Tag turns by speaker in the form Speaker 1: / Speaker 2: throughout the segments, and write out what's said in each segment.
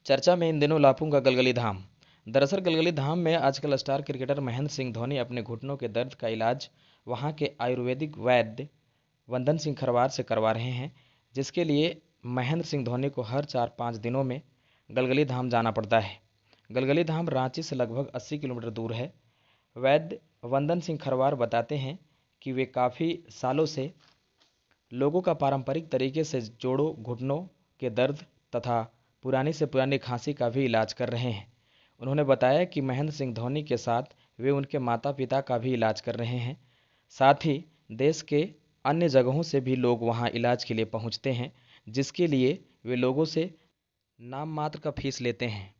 Speaker 1: चर्चा में इन दिनों लापू का गलगली धाम। दरअसल गलगली धाम में आजकल स्टार क्रिकेटर महेंद्र सिंह धोनी अपने घुटनों के दर्द का इलाज वहां के आयुर्वेदिक वैद्य वंदन सिंह खरवार से करवा रहे हैं, जिसके लिए महेंद्र सिंह धोनी को हर 4-5 दिनों में गलगली धाम जाना पड़ता है। गलगली धाम रांची से लगभग 80 किलोमीटर दूर है। वैद्य वंदन सिंह खरवार बताते हैं कि वे काफ़ी सालों से लोगों का पारंपरिक तरीके से जोड़ों घुटनों के दर्द तथा पुरानी से पुरानी खांसी का भी इलाज कर रहे हैं। उन्होंने बताया कि महेंद्र सिंह धोनी के साथ वे उनके माता पिता का भी इलाज कर रहे हैं। साथ ही देश के अन्य जगहों से भी लोग वहां इलाज के लिए पहुंचते हैं, जिसके लिए वे लोगों से नाम मात्र का फीस लेते हैं।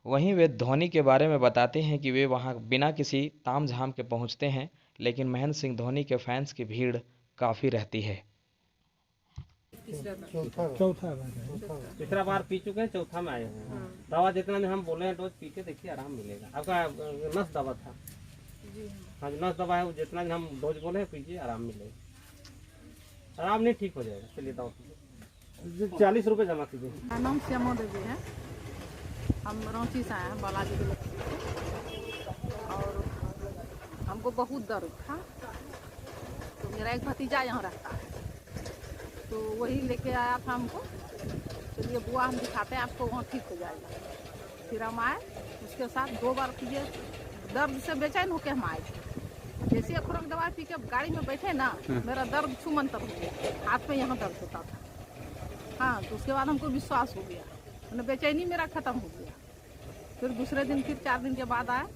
Speaker 1: वहीं वे धोनी के बारे में बताते हैं कि वे वहां बिना किसी ताम झाम के पहुंचते हैं, लेकिन महेंद्र सिंह धोनी के फैंस की भीड़ काफ़ी रहती है।
Speaker 2: चौथा तीसरा बार पी चुके हैं, चौथा में आए हैं। दवा जितना भी हम बोले हैं डोज पी के देखिए, आराम मिलेगा। आपका नस दवा था जी? हाँ, नस दवा है, जितना भी हम डोज बोले हैं पीजिए, आराम मिलेगा। आराम नहीं, ठीक हो जाएगा। चलिए दवा पीजिए। 40 रुपये जमा कीजिए।
Speaker 3: मेरा नाम श्यामो देवी है। हम रांची से आए हैं, बालाजी के लक्ष्मी। और हमको बहुत दर्द था, तो मेरा एक भतीजा यहाँ रहता है, तो वही लेके आया था हमको। चलिए बुआ हम दिखाते हैं आपको, वहाँ ठीक हो जाएगा। फिर हम आए, उसके साथ 2 बार पीजिए। दर्द से बेचैन होकर हम आए थे। जैसे एक खुराक दवाई पी के गाड़ी में बैठे ना, मेरा दर्द छूमंतर हो गया, हाथ में यहाँ दर्द होता था। हाँ, तो उसके बाद हमको विश्वास हो गया, मैंने बेचैनी मेरा ख़त्म हो गया। फिर दूसरे दिन, फिर 4 दिन के बाद आए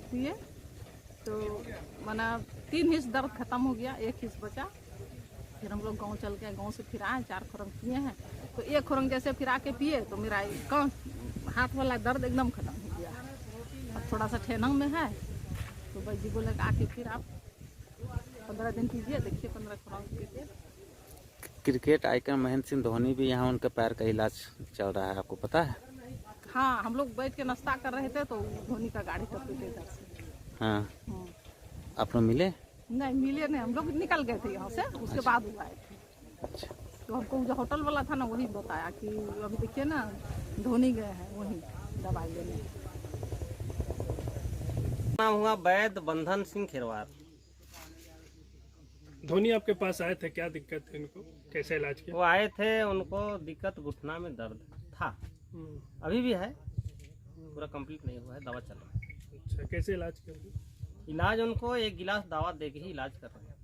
Speaker 3: पिए, तो मैंने 3 हिस्स दर्द ख़त्म हो गया, 1 हिस्स बचा। फिर हम लोग गांव चल के, गांव से फिर आए, 4 खुरंग पिए हैं। तो 1 खुरंग जैसे फिर आके पिए तो मेरा हाथ वाला दर्द एकदम ख़त्म हो गया। अब थोड़ा सा ठेनंग में है, तो भाई जी बोले आके फिर आप 15 दिन पीजिए, देखिए 15 खुरंग पीजिए।
Speaker 4: क्रिकेट आइकन महेंद्र सिंह धोनी भी यहाँ उनके पैर का इलाज चल रहा है, आपको पता है?
Speaker 3: हाँ, हम लोग बैठ के नाश्ता कर रहे थे, तो धोनी का गाड़ी टपके थे इधर से।
Speaker 4: हाँ, आप लोग मिले?
Speaker 3: नहीं मिले नहीं, हम लोग निकल गए थे यहाँ से, उसके बाद हुआ है।
Speaker 4: अच्छा,
Speaker 3: तो हमको जो होटल वाला था ना, वही बताया कि अभी देखिए ना, धोनी गए हैं वहीं दवाई लेने।
Speaker 2: नाम हुआ वैद्य वंदन सिंह खरवार।
Speaker 5: धोनी आपके पास आए थे, क्या दिक्कत थी उनको, कैसे इलाज किया?
Speaker 2: वो आए थे, उनको दिक्कत घुटना में दर्द था, अभी भी है, पूरा कंप्लीट नहीं हुआ है, दवा चल रहा है।
Speaker 5: अच्छा, कैसे इलाज किया?
Speaker 2: इलाज उनको 1 गिलास दवा दे के ही इलाज कर रहे हैं।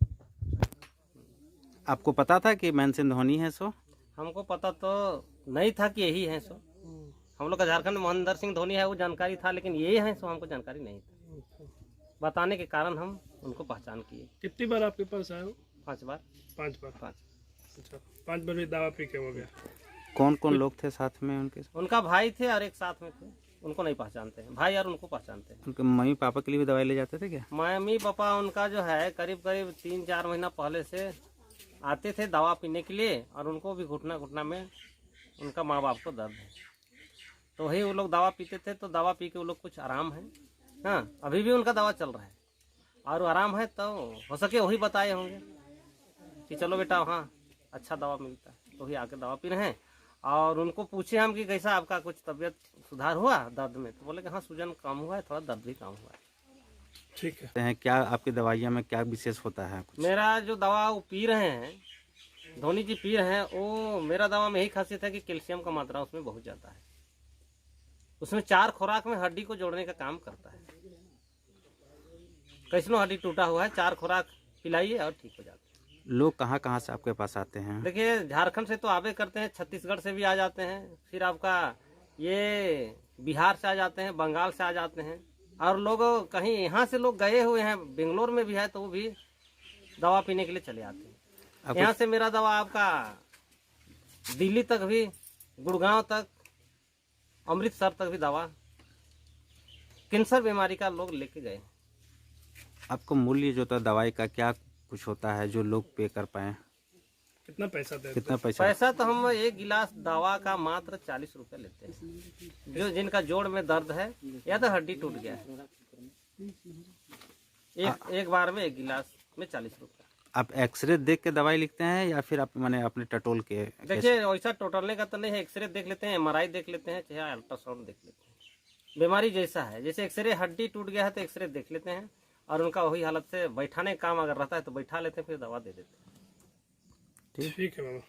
Speaker 4: आपको पता था कि महेंद्र सिंह धोनी है सो?
Speaker 2: हमको पता तो नहीं था कि यही है सो। हम लोग का झारखंड में महेंद्र सिंह धोनी है वो जानकारी था, लेकिन यही है सो हमको जानकारी नहीं था। बताने के कारण हम उनको पहचान किए।
Speaker 5: कितनी बार आपके पास आए हो?
Speaker 2: 5 बार।
Speaker 5: 5 बार।
Speaker 2: 5।
Speaker 5: अच्छा, 5 बार भी दवा पी के हो गया।
Speaker 4: कौन कौन लोग थे साथ में उनके?
Speaker 2: उनका भाई थे और एक साथ में थे, उनको नहीं पहचानते हैं, भाई और उनको पहचानते हैं।
Speaker 4: उनके मम्मी पापा के लिए भी दवाई ले जाते थे क्या?
Speaker 2: मम्मी पापा उनका जो है करीब 3-4 महीना पहले से आते थे दवा पीने के लिए, और उनको भी घुटना में उनका माँ बाप को दर्द है, तो वही वो लोग दवा पीते थे। तो दवा पी के वो लोग कुछ आराम है। हाँ, अभी भी उनका दवा चल रहा है और आराम है, तो हो सके वही बताए होंगे कि चलो बेटा हाँ अच्छा दवा मिलता है, तो वही आके दवा पी रहे हैं। और उनको पूछे हम कि कैसा आपका कुछ तबीयत सुधार हुआ दर्द में, तो बोले कि हाँ सूजन कम हुआ है, थोड़ा दर्द भी कम हुआ है।
Speaker 5: ठीक है।
Speaker 4: हैं क्या आपकी दवाइयाँ में क्या विशेष होता है कुछ?
Speaker 2: मेरा जो दवा वो पी रहे हैं, धोनी जी पी रहे हैं, वो मेरा दवा में यही खासियत है कि कैल्शियम का मात्रा उसमें बहुत ज़्यादा है। उसमें 4 खुराक में हड्डी को जोड़ने का काम करता है। कैसनो हड्डी टूटा हुआ है, 4 खुराक पिलाइए और ठीक हो जाता है।
Speaker 4: लोग कहाँ कहाँ से आपके पास आते हैं?
Speaker 2: देखिए झारखंड से तो आवे करते हैं, छत्तीसगढ़ से भी आ जाते हैं, फिर आपका ये बिहार से आ जाते हैं, बंगाल से आ जाते हैं, और लोग कहीं यहाँ से लोग गए हुए हैं, बेंगलोर में भी है, तो वो भी दवा पीने के लिए चले आते हैं। यहाँ से मेरा दवा आपका दिल्ली तक भी, गुड़गांव तक, अमृतसर तक भी दवा कैंसर बीमारी का लोग लेके गए।
Speaker 4: आपको मूल्य जो था दवाई का क्या कुछ होता है जो लोग पे कर पाए?
Speaker 5: कितना पैसा देते?
Speaker 4: कितना पैसा?
Speaker 2: पैसा तो हम 1 गिलास दवा का मात्र 40 रुपए लेते हैं। जो जिनका जोड़ में दर्द है या तो हड्डी टूट गया है, एक बार में 1 गिलास में 40 रुपए।
Speaker 4: आप एक्सरे देख के दवाई लिखते हैं या फिर आप माने अपने टटोल के?
Speaker 2: देखिए वैसा टोटलने का तो नहीं है, एक्सरे देख लेते हैं, एमआरआई देख लेते हैं, चाहे अल्ट्रासाउंड देख लेते हैं। बीमारी जैसा है, जैसे एक्सरे हड्डी टूट गया है तो एक्सरे देख लेते हैं, और उनका वही हालत से बैठाने का काम अगर रहता है तो बैठा लेते हैं, फिर दवा दे देते हैं।
Speaker 5: ठीक है मामा।